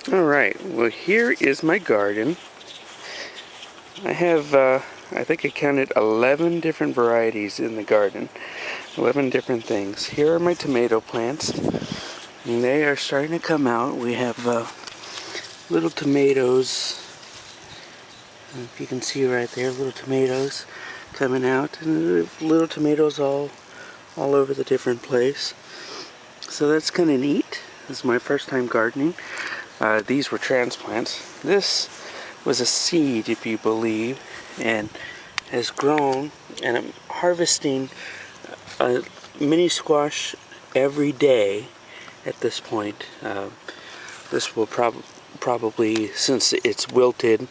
Alright, well here is my garden. I have, I think I counted 11 different varieties in the garden. 11 different things. Here are my tomato plants. And they are starting to come out. We have little tomatoes. If you can see right there, little tomatoes coming out. And little tomatoes all over the different place. So that's kind of neat. This is my first time gardening. These were transplants. This was a seed, if you believe, and has grown, and I'm harvesting a mini squash every day at this point. This will probably, since it's wilted,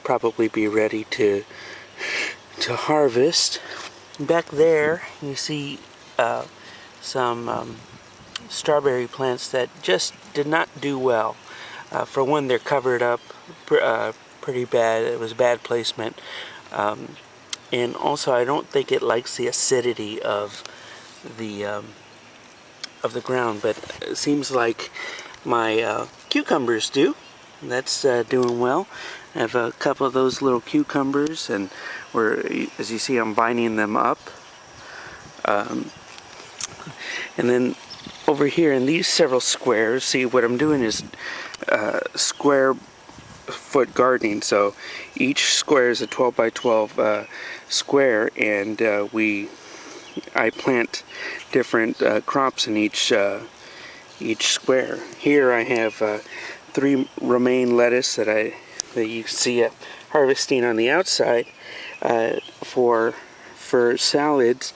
probably be ready to harvest. Back there you see some strawberry plants that just did not do well. For one, they're covered up pretty bad. It was bad placement, and also I don't think it likes the acidity of the ground. But it seems like my cucumbers do. That's doing well. I have a couple of those little cucumbers, and as you see, I'm vining them up. And then over here in these several squares, see what I'm doing is square foot gardening. So each square is a 12 by 12 square, and I plant different crops in each square. Here I have 3 romaine lettuce that you see harvesting on the outside for salads.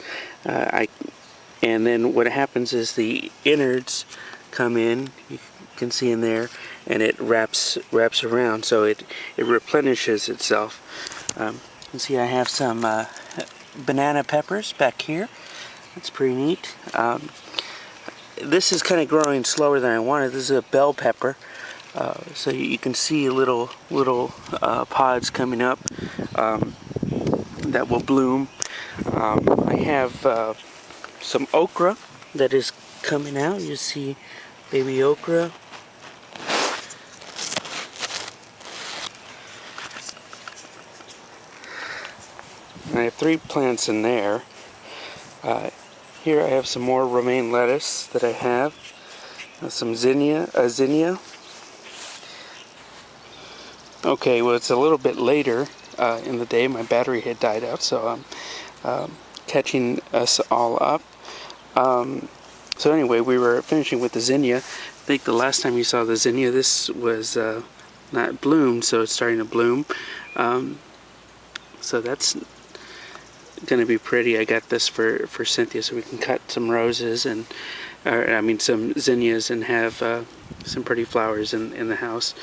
And then what happens is the innards come in, you can see in there, and it wraps around, so it replenishes itself. You can see I have some banana peppers back here. That's pretty neat. This is kind of growing slower than I wanted. This is a bell pepper. So you can see little pods coming up that will bloom. I have some okra that is coming out. You see baby okra. I have 3 plants in there. Here I have some more romaine lettuce that I have. Some zinnia. Okay, well, it's a little bit later in the day. My battery had died out, so I'm catching us all up. So anyway, we were finishing with the zinnia. I think the last time you saw the zinnia, this was not bloomed, so it's starting to bloom. So that's going to be pretty. I got this for Cynthia, so we can cut some roses and, some zinnias, and have some pretty flowers in the house.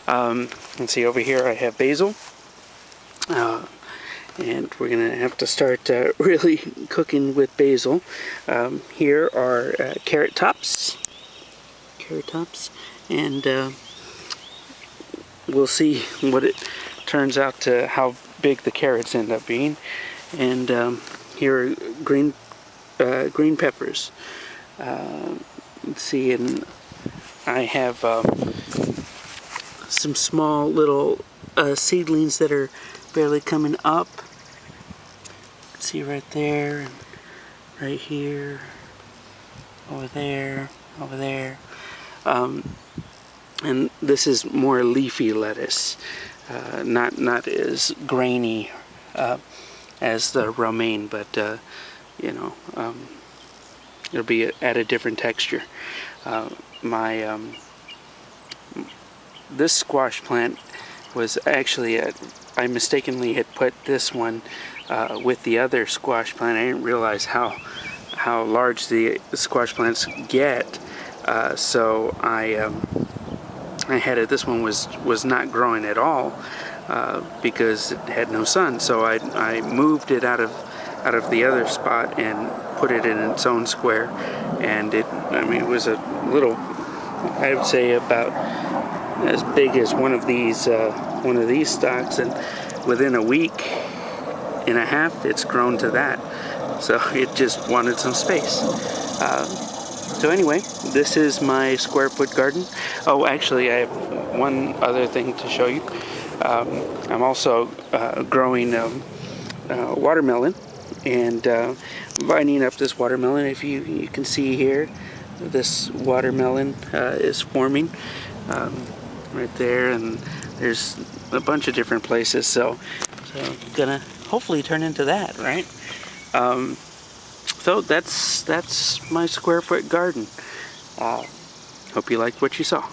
Let's see, over here I have basil. And we're going to have to start really cooking with basil. Here are carrot tops, and we'll see what it turns out to, how big the carrots end up being. And here are green peppers. Let's see, and I have some small little seedlings that are barely coming up. See right there, and right here, over there. And this is more leafy lettuce, not as grainy as the romaine, but it'll be at a different texture. This squash plant was actually I mistakenly had put this one with the other squash plant. I didn't realize how large the squash plants get, so I had it. This one was not growing at all because it had no sun. So I moved it out of the other spot and put it in its own square, and it was a little, I would say about as big as one of these stalks, and within a week and a half it's grown to that. So it just wanted some space. So anyway, this is my square foot garden. Oh, actually, I have one other thing to show you. I'm also growing watermelon and lining up this watermelon. If you can see here, this watermelon is forming right there, and there's a bunch of different places. So gonna hopefully turn into that, right? So that's my square foot garden. Hope you liked what you saw.